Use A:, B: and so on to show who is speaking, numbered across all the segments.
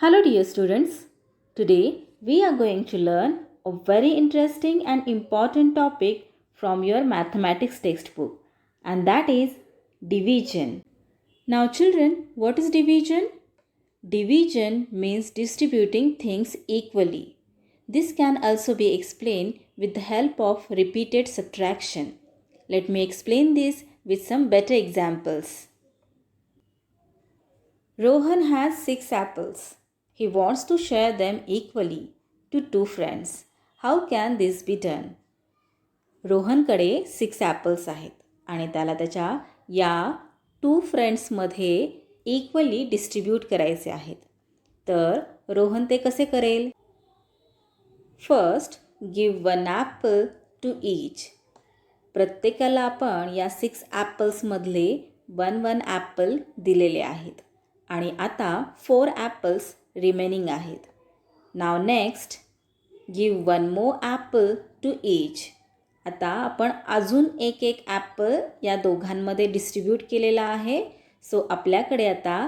A: Hello dear students. Today we are going to learn a very interesting and important topic from your mathematics textbook, and that is division. Now children, what is division? Division means distributing things equally. This can also be explained with the help of repeated subtraction. Let me explain this with some better examples. Rohan has 6 apples. He wants to share them equally to 2 friends. How can this be done? रोहनकडे 6 apples आहेत आणि त्याला त्याच्या या 2 फ्रेंड्समध्ये equally distribute करायचे आहेत. तर रोहन ते कसे करेल? First give 1 apple to each. प्रत्येकाला आपण या 6 ॲपल्समधले 1 ॲपल दिलेले आहेत आणि आता 4 ॲपल्स रिमेनिंग आहेत. Now next give 1 more apple to each. आता आपण अजून एक ॲपल या दोघांमध्ये डिस्ट्रीब्यूट केलेला आहे. सो आपल्याकडे आता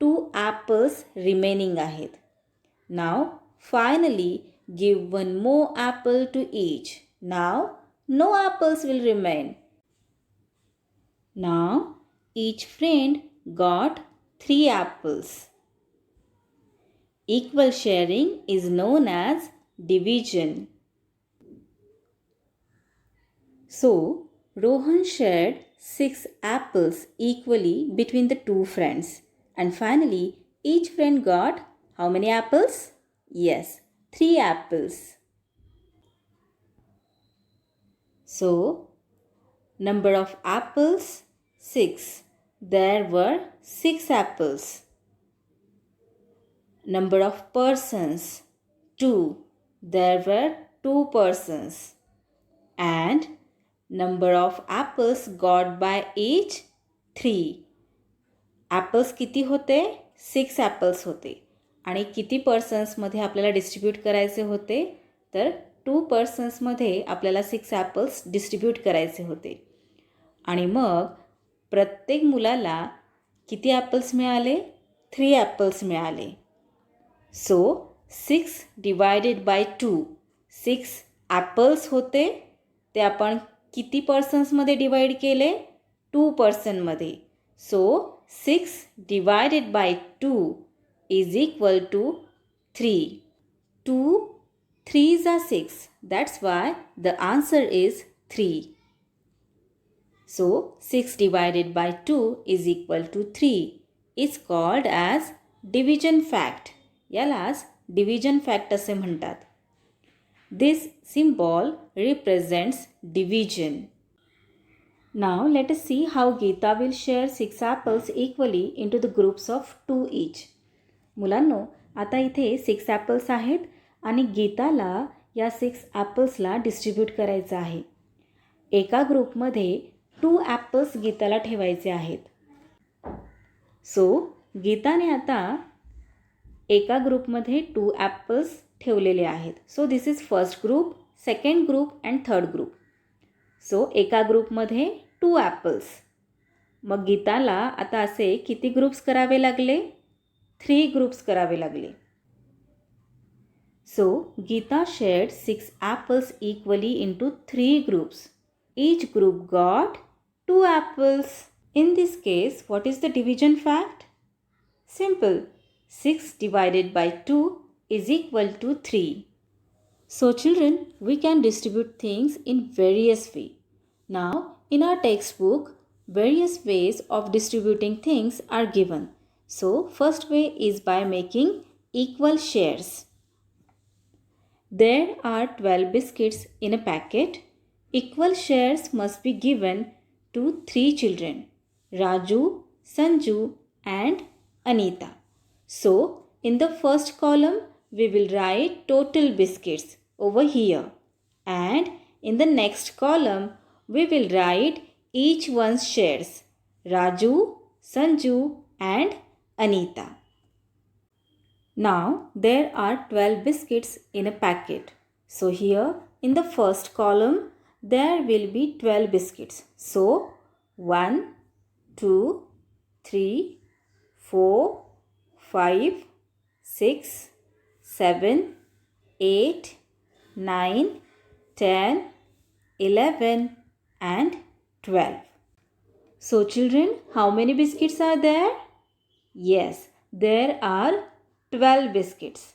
A: 2 ॲपल्स रिमेनिंग आहेत. Now finally give 1 more apple to each. Now no apples will remain. Now each friend got 3 apples. Equal sharing is known as division. So Rohan shared 6 apples equally between the 2 friends, and finally each friend got how many apples? Yes, 3 apples. So, number of apples 6. There were 6 apples. Number of persons 2. There were 2 persons. And number of apples got by each 3. Apples किती होते? 6 apples होते. आणि किती पर्सन्समध्ये आपल्याला distribute करायचे होते? तर 2 पर्सन्समध्ये आपल्याला 6 ॲपल्स डिस्ट्रीब्यूट करायचे होते. आणि मग प्रत्येक मुलाला किती ॲपल्स मिळाले? 3 ॲपल्स मिळाले. सो 6 डिवायडेड बाय 2. 6 ॲपल्स होते, ते आपण किती पर्सन्समध्ये डिवाईड केले? 2 पर्सनमध्ये. So 6 divided by 2 is equal to 3. 2 3s are 6. That's why the answer is 3. So 6 divided by 2 is equal to 3. It's called as division fact. यालाच division fact असे म्हणतात. This symbol represents division. Now let us see how Geeta will share 6 apples equally into the groups of 2 each. मुलांनो, आता इथे 6 apples आहेत आणि गीताला या 6 ॲपल्सला distribute करायचं आहे. एका ग्रुपमध्ये 2 ॲपल्स गीताला ठेवायचे आहेत. सो गीताने आता एका ग्रुपमध्ये 2 ॲपल्स ठेवलेले आहेत. So this is first group, second group and third group. So एका ग्रुपमध्ये 2 ॲपल्स. मग गीताला आता असे किती ग्रुप्स करावे लागले? 3 ग्रुप्स करावे लागले. So, Geeta shared 6 apples equally into 3 groups. Each group got 2 apples. In this case, what is the division fact? Simple. 6 divided by 2 is equal to 3. So, children, we can distribute things in various ways. Now, in our textbook, various ways of distributing things are given. So, first way is by making equal shares. There are 12 biscuits in a packet. Equal shares must be given to 3 children, Raju, Sanju and Anita. So, in the first column, we will write total biscuits over here. And in the next column, we will write each one's shares, Raju, Sanju and Anita. Now there are 12 biscuits in a packet. So here in the first column there will be 12 biscuits. So 1, 2, 3, 4, 5, 6, 7, 8, 9, 10, 11 and 12. So children, how many biscuits are there? Yes, there are 12 biscuits.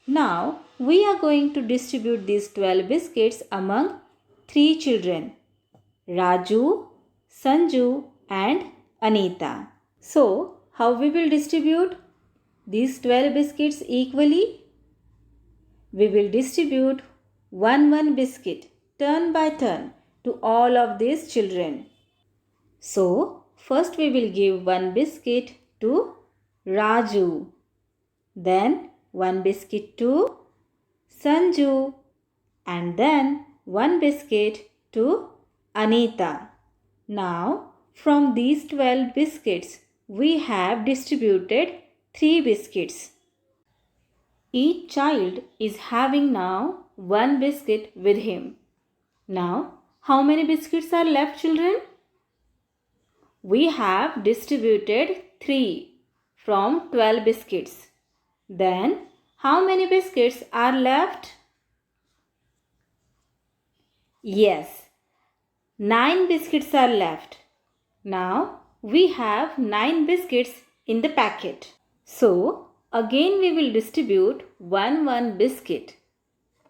A: Now we are going to distribute these 12 biscuits among 3 children, Raju, Sanju and Anita. So how we will distribute these 12 biscuits equally? We will distribute one biscuit turn by turn to all of these children. So first we will give one biscuit to Raju. Then one biscuit to Sanju. And then one biscuit to Anita. Now from these 12 biscuits we have distributed 3 biscuits. Each child is having now one biscuit with him. Now how many biscuits are left, children? We have distributed 3 from 12 biscuits. Then how many biscuits are left? Yes, 9 biscuits are left. Now we have 9 biscuits in the packet. So again we will distribute one biscuit.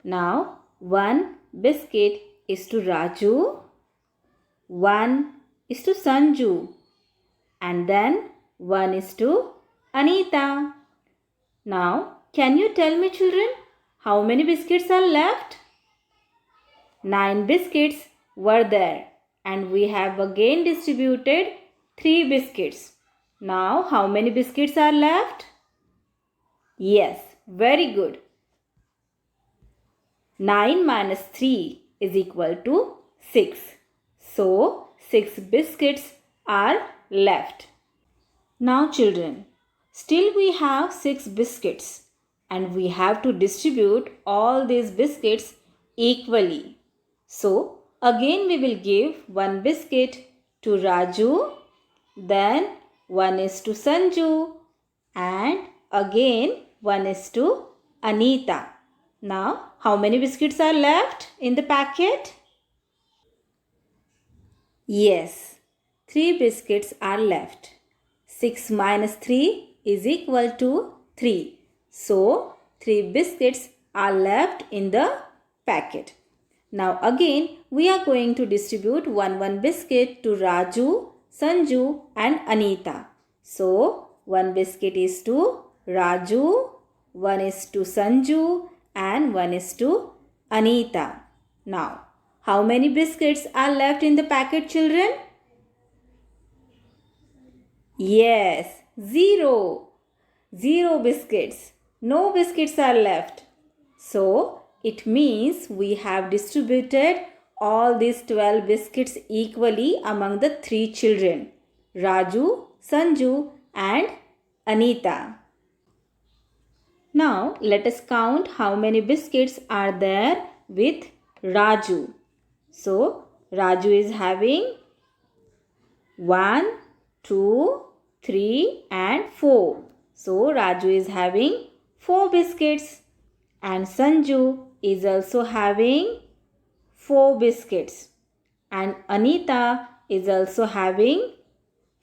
A: Now one biscuit is to Raju, one is to Sanju and then one is to Anita. Now can you tell me, children, how many biscuits are left? 9 biscuits were there and we have again distributed 3 biscuits. Now how many biscuits are left? Yes, very good. 9 minus 3 is equal to 6. So 6 biscuits are left. Now children, still we have 6 biscuits and we have to distribute all these biscuits equally. So again we will give one biscuit to Raju, then one is to Sanju and again one is to Anita. Now how many biscuits are left in the packet? Yes, 3 biscuits are left. 6 minus 3 is equal to 3. So 3 biscuits are left in the packet. Now again we are going to distribute one biscuit to Raju, Sanju and Anita. So one biscuit is to Raju, one is to Sanju and one is to Anita. Now how many biscuits are left in the packet, children? Yes, 0. 0 biscuits. No biscuits are left. So it means we have distributed all these 12 biscuits equally among the 3 children, Raju, Sanju and Anita. Now let us count how many biscuits are there with Raju. So Raju is having 1, 2, 3 and 4. So Raju is having 4 biscuits and Sanju is also having 4 biscuits and Anita is also having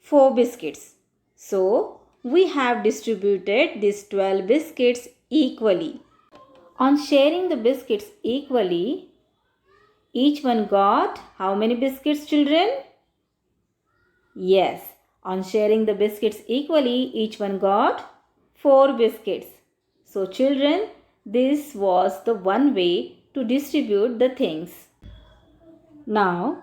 A: 4 biscuits. So we have distributed these 12 biscuits equally. On sharing the biscuits equally, each one got how many biscuits, children? Yes, on sharing the biscuits equally, each one got 4 biscuits. So children, this was the one way to distribute the things. Now,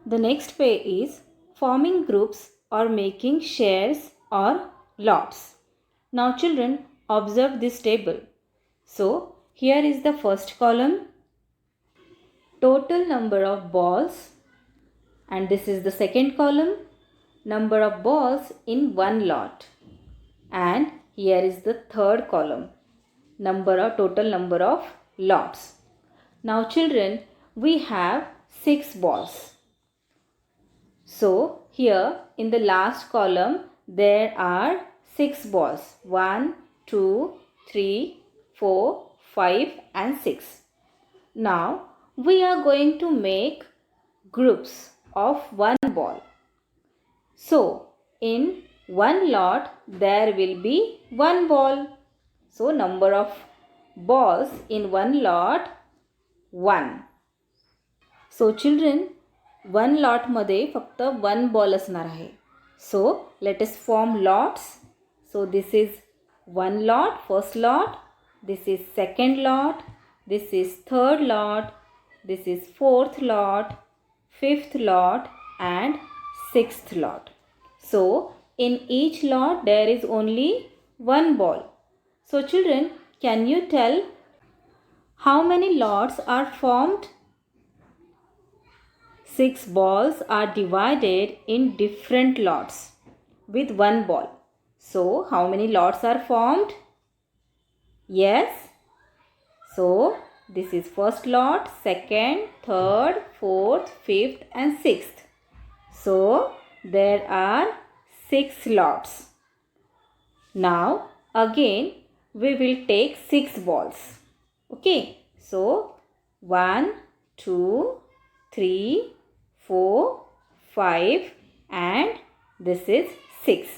A: the next way is forming groups or making shares or lots. Now children, observe this table. So, here is the first column, total number of balls, and this is the second column, number of balls in one lot, and here is the third column, total number of lots. Now children, we have 6 balls. So here in the last column there are 6 balls, 1, 2, 3, 4, 5 and 6. Now we are going to make groups of one ball. So in one lot there will be one ball. So number of balls in one lot 1. So children, one lot मध्ये फक्त one ball असणार आहे. So let us form lots. So this is one lot, first lot. This is second lot. This is third lot. This is fourth lot, fifth lot and sixth lot. So in each lot there is only one ball. So children, can you tell how many lots are formed? 6 balls are divided in different lots with one ball. So how many lots are formed? Yes. So this is first lot, second, third, fourth, fifth and sixth. So there are 6 lots. Now again we will take 6 balls. Okay. So 1, 2, 3, 4, 5 and this is 6.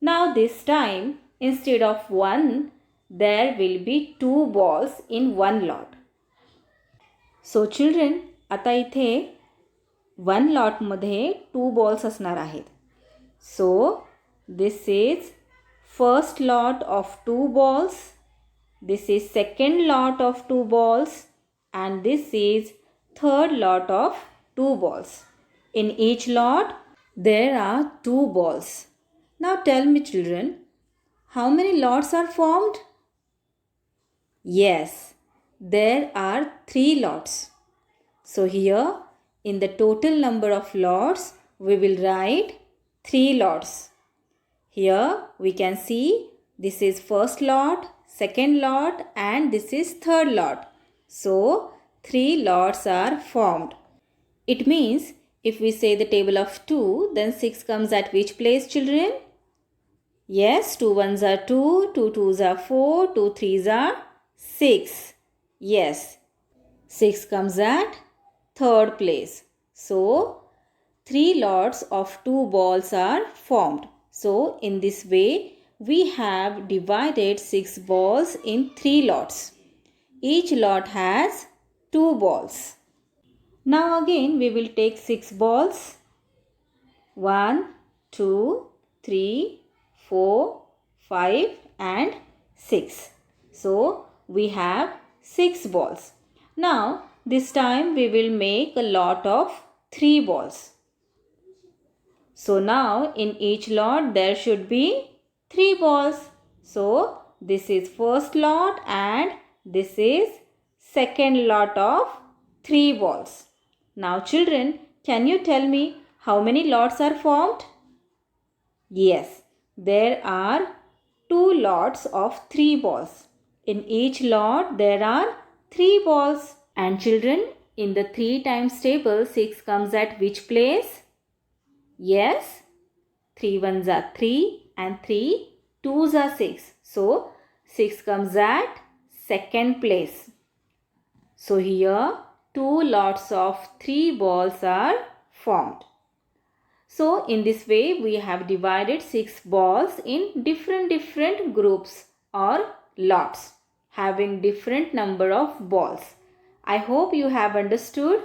A: Now this time instead of 1 there will be 2 balls in one lot. So children, आता इथे 1 lot मध्ये 2 balls असणार आहेत. So this is first lot of 2 balls. This is second lot of 2 balls and this is third lot of 2 balls. In each lot there are 2 balls. Now tell me children, how many lots are formed? Yes, there are 3 lots. So here in the total number of lots we will write 3 lots. Here we can see this is first lot, second lot and this is third lot. So 3 lots are formed. It means if we say the table of 2, then 6 comes at which place children? Yes, 2 ones are 2, 2 twos are 4, 2 threes are 6. Yes, 6 comes at third place. So 3 lots of 2 balls are formed. So in this way we have divided 6 balls in 3 lots. Each lot has 2 balls. Now again we will take 6 balls. 1, 2, 3, 4, 5 and 6. So we have 6 balls. Now this time we will make a lot of 3 balls. So now in each lot there should be 3 balls. So this is first lot and this is second lot of 3 balls. Now children, can you tell me how many lots are formed? Yes, there are 2 lots of 3 balls. In each lot there are 3 balls. And children, in the 3 times table 6 comes at which place? Yes, 3 ones are 3 and 3 twos are 6. So 6 comes at second place. So here 2 lots of 3 balls are formed. So in this way we have divided 6 balls in different groups or lots having different number of balls. I hope you have understood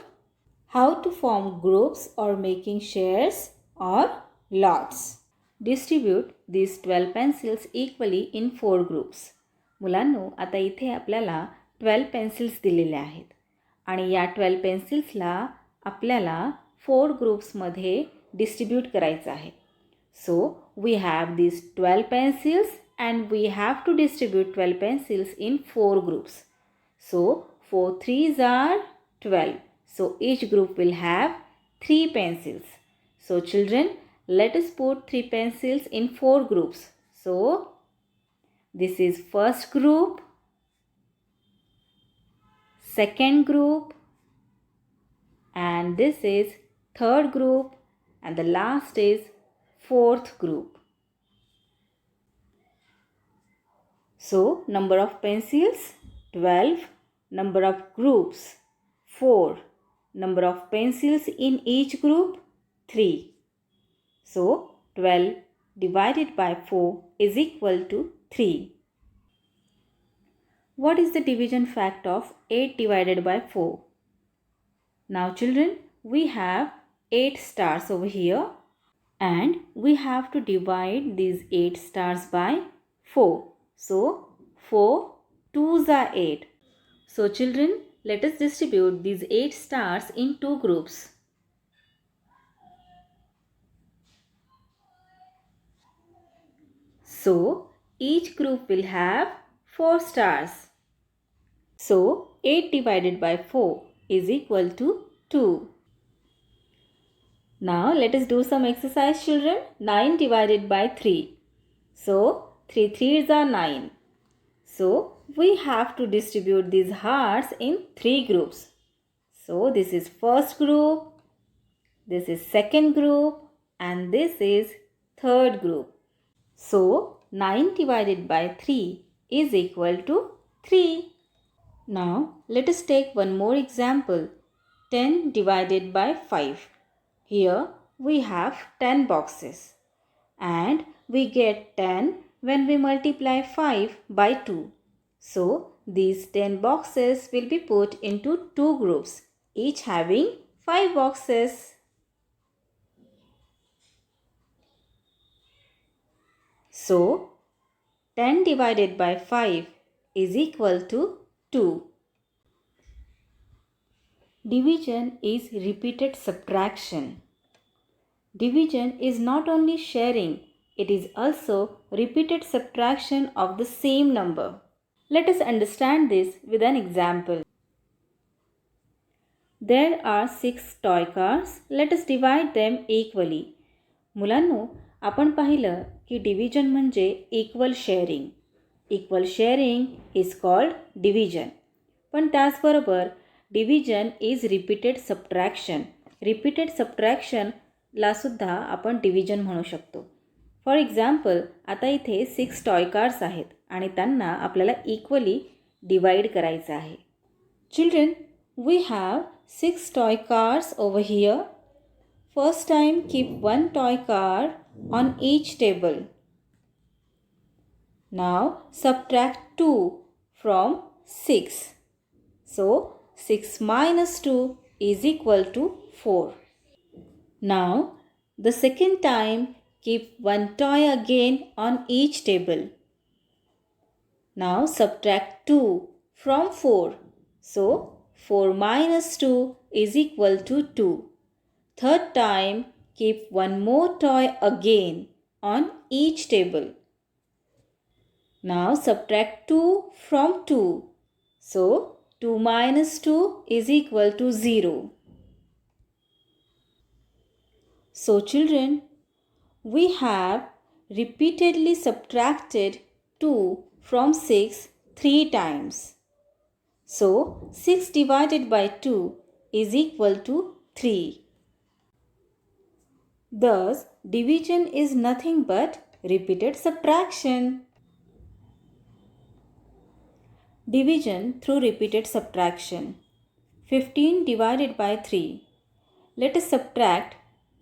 A: how to form groups or making shares or lots. Distribute these 12 pencils equally in 4 groups. मुलांनो, आता इथे आपल्याला 12 pencils दिलेल्या आहेत आणि या 12 पेन्सिल्सला आपल्याला 4 ग्रुप्समध्ये distribute करायचं आहे. So we have these 12 pencils and we have to distribute 12 pencils in 4 groups. So 4 threes are 12. So each group will have 3 pencils. So children, let us put 3 pencils in 4 groups. So this is first group, second group, and this is third group, and the last is fourth group. So, number of pencils 12, number of groups 4, number of pencils in each group 3. So, 12 divided by 4 is equal to 3. What is the division fact of 8 divided by 4? Now children, we have 8 stars over here and we have to divide these 8 stars by 4. So, 4 2s are 8. So children, let us distribute these 8 stars in 2 groups. So, each group will have 4 stars. So, 8 divided by 4 is equal to 2. Now, let us do some exercise children. 9 divided by 3. So, 3 3s are 9. So, we have to distribute these hearts in 3 groups. So, this is first group, this is second group and this is third group. So, 9 divided by 3 is equal to 3. Now, let us take one more example. 10 divided by 5. Here we have 10 boxes and we get 10 when we multiply 5 by 2. So, these 10 boxes will be put into 2 groups, each having 5 boxes. So, 10 divided by 5 is equal to 2. Division is repeated subtraction. Division is not only sharing, it is also repeated subtraction of the same number. Let us understand this with an example. There are 6 toy cars. Let us divide them equally. मुलांनो, आपण पाहिलं की division म्हणजे equal sharing. Equal sharing is called division. पण त्याचबरोबर division is repeated subtraction. Repeated सबट्रॅक्शनला सुद्धा आपण डिव्हिजन म्हणू शकतो. फॉर एक्झाम्पल, आता इथे 6 टॉय कार्स आहेत आणि त्यांना आपल्याला इक्वली डिवाइड करायचं आहे. Children, we have 6 toy cars over here. First time, keep one toy car on each table. Now subtract 2 from 6. So 6 minus 2 is equal to 4. Now the second time, keep one toy again on each table. Now subtract 2 from 4. So 4 minus 2 is equal to 2. Third time, keep one more toy again on each table. Now subtract 2 from 2. So 2 minus 2 is equal to 0. So children, we have repeatedly subtracted 2 from 6 3 times. So, 6 divided by 2 is equal to 3. Thus, division is nothing but repeated subtraction. Division through repeated subtraction. 15 divided by 3. Let us subtract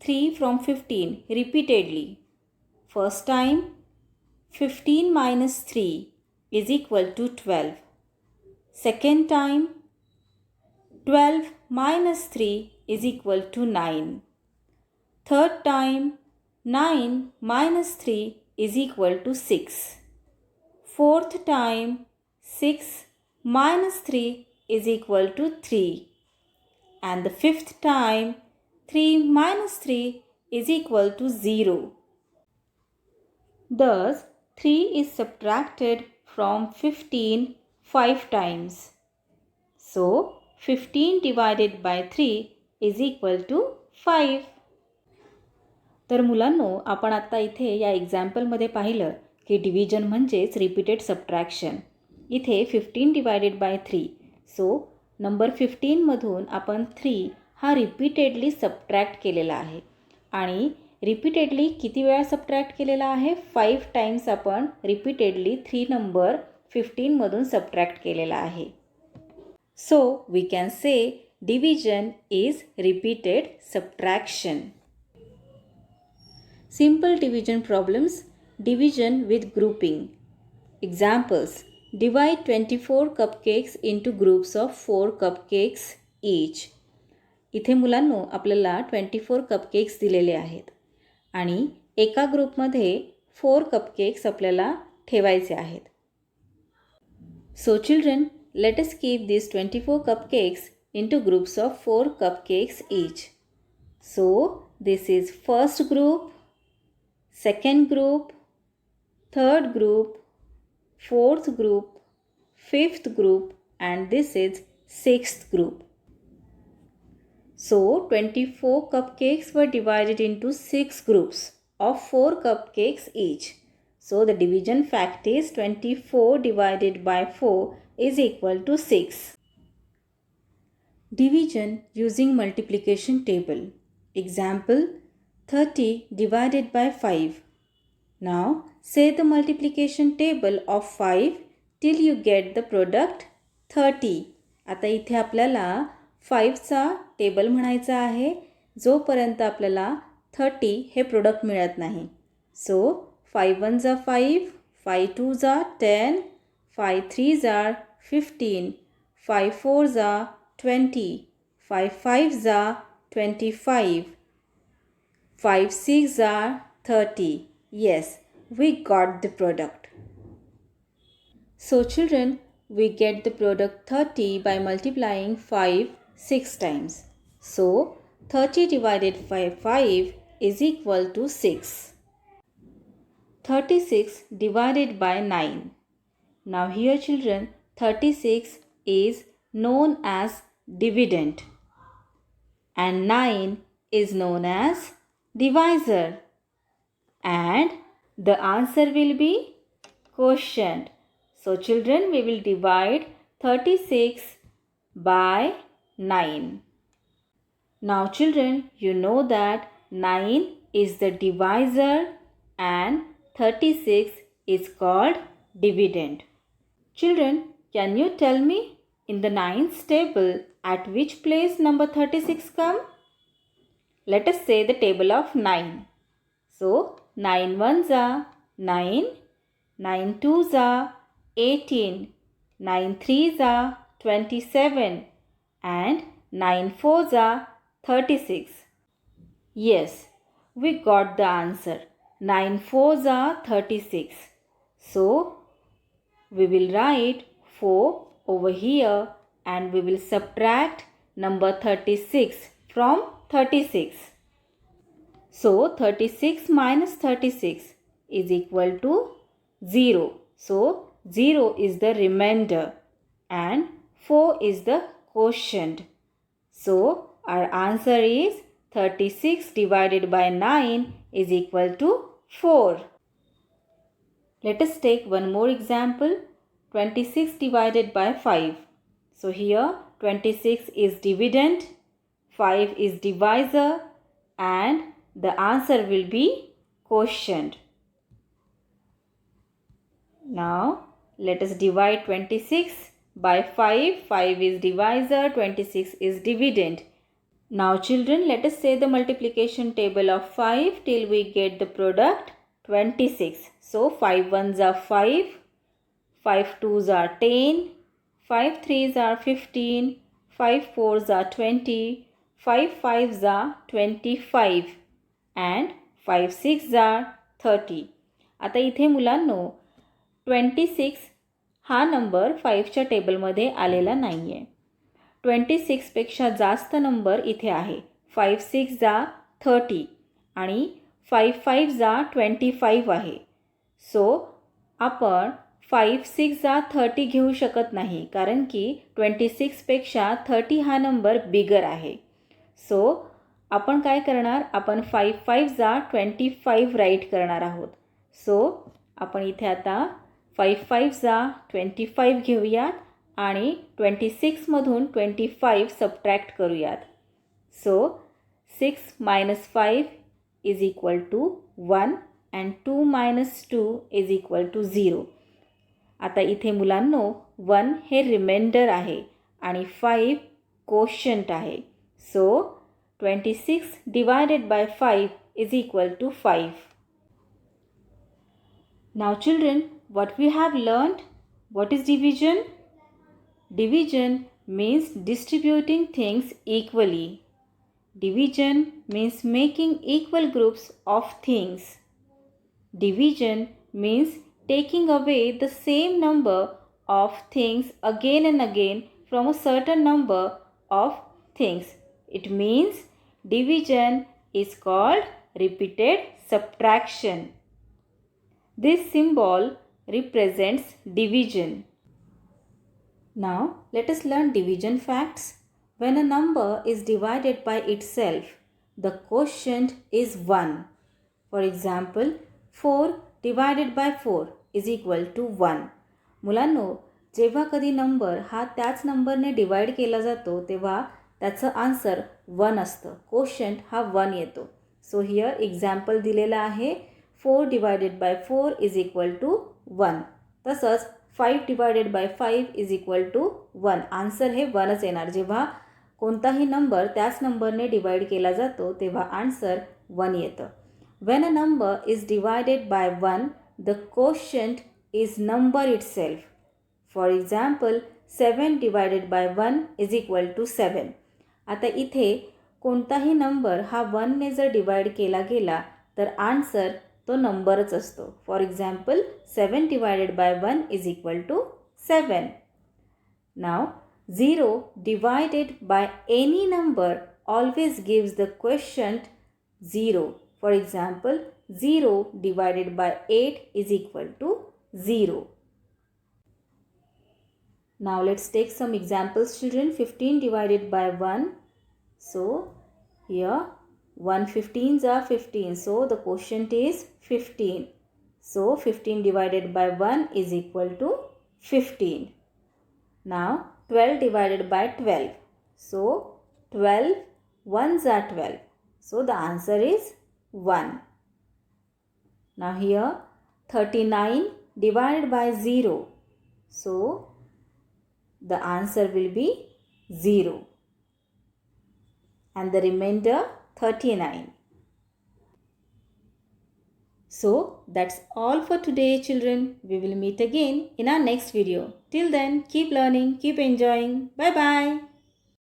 A: 3 from 15 repeatedly. First time, 15 minus 3 is equal to 12. Second time, 12 minus 3 is equal to 9. Third time, 9 minus 3 is equal to 6. Fourth time, 6 minus 3 is equal to 3. And the fifth time, 3 minus 3 is equal to 0. Thus, 3 is subtracted from 15 5 times. So, 15 divided by 3 is equal to 5. तर मुलांनो, आपण आता इथे या एक्झाम्पलमध्ये पाहिलं की division म्हणजेच repeated subtraction. इथे 15 डिवायडेड बाय 3. सो नंबर 15मधून आपण 3 हा रिपीटेडली सबट्रॅक्ट केलेला आहे आणि रिपीटेडली किती वेळा सबट्रॅक्ट केलेला आहे? 5 टाइम्स आपण रिपीटेडली 3 नंबर 15मधून सबट्रॅक्ट केलेला आहे. So we can say division is repeated subtraction. Simple division problems. Division with grouping. Examples. Divide 24 cupcakes into groups of 4 cupcakes each. इथे मुलांनो आपल्याला 24 कपकेक्स दिलेले आहेत आणि एका ग्रुपमध्ये 4 कपकेक्स आपल्याला ठेवायचे आहेत. So children, let us keep these 24 cupcakes into groups of 4 cupcakes each. So this is first group, second group, third group, fourth group, fifth group, and this is sixth group. So 24 cupcakes were divided into 6 groups of 4 cupcakes each. So the division fact is 24 divided by 4 is equal to 6. Division using multiplication table. Example, 30 divided by 5. Now say the multiplication table of 5 till you get the product 30. आता इथे आपल्याला 5चा table म्हणायचा आहे जोपर्यंत आपल्याला 30 हे product मिळत नाही. सो 5 1 जा 5, 5 2 जा 10, 5 3 जा 15, 5 4 जा 20, 5 5 जा 25, 5 6 are 30. Yes, we got the product. So children, we get the product 30 by multiplying 5 6 times. So 30 divided by 5 is equal to 6. 36 divided by 9. Now here children, 36 is known as dividend and 9 is known as divisor, and the answer will be quotient. So children, we will divide 36 by 9. Now children, you know that 9 is the divisor and 36 is called dividend. Children, can you tell me in the 9th table at which place number 36 come? Let us say the table of 9. So 9 1s are 9, 9 2s are 18, 9 3s are 27, and 9 4s are 36. Yes, we got the answer. 9 4s are 36. So we will write 4 over here and we will subtract number 36 from 36. So 36 minus 36 is equal to 0. So 0 is the remainder and 4 is the quotient. So our answer is 36 divided by 9 is equal to 4. Let us take one more example. 26 divided by 5. So here 26 is dividend, 5 is divisor, and the answer will be quotient. Now let us divide 26 by 5. 5 is divisor, 26 is dividend. Now children, let us say the multiplication table of 5 till we get the product 26. So 5 1s are 5, 5 2s are 10, 5 3s are 15, 5 4s are 20, 5 5s are 25, and 5 6s are 30. आता इथे मुलांनो 26 हा number 5च्या टेबलमध्ये आलेला नाही आहे. 26पेक्षा जास्त number इथे आहे. 5 6 जा 30 आणि 5 5 जा 25 आहे. सो आपण 5 6 जा 30 घेऊ शकत नाही कारण की 26पेक्षा 30 हा नंबर बिगर आहे. सो आपण काय करणार, आपण 5 5 जा 25 राईट करणार आहोत. सो आपण इथे आता 5 5 जा 25 घेऊयात आणि 26मधून 25 सबट्रॅक्ट करूयात. सो 6 minus 5 is equal to 1 and 2 minus 2 is equal to 0. आता इथे मुलांनो 1 हे रिमाइंडर आहे आणि 5 कोशंट आहे. सो 26 divided by 5 is equal to 5. Now children, what we have learned? What is division? Division means distributing things equally. Division means making equal groups of things. Division means taking away the same number of things again and again from a certain number of things. It means division is called repeated subtraction. This symbol represents division. Now let us learn division facts. When a number is divided by itself, the quotient is 1. For example, 4 divided by 4 is equal to 1. मुलांनो, जेव्हा कधी number हा त्याच नंबरने divide केला जातो तेव्हा त्याचं answer 1 असतं. कोशंट हा 1 येतो. सो हिअर एक्झाम्पल दिलेलं आहे 4 divided by 4 is equal to 1. तसंच 5 divided by 5 is equal to 1. Answer हे 1च येणार. जेव्हा कोणताही नंबर त्याच नंबरने डिवाइड केला जातो तेव्हा आन्सर 1 येतं. When a number is divided by 1, the quotient is number itself. For example, 7 divided by 1 is equal to 7. आता इथे कोणताही नंबर हा 1ने जर डिवाइड केला गेला तर आन्सर तो नंबरच असतो. For example 7 divided by 1 is equal to 7. Now 0 divided by any number always gives the quotient 0. For example, 0 divided by 8 is equal to 0. Now let's take some examples children. 15 divided by 1. So here 1 15s are 15. So the quotient is 15. So 15 divided by 1 is equal to 15. Now 12 divided by 12. So 12 ones are 12. So the answer is 1. Now here 39 divided by 0. So the answer will be 0. And the remainder 39. So that's all for today children. We will meet again in our next video. Till then, keep learning, keep enjoying. Bye bye.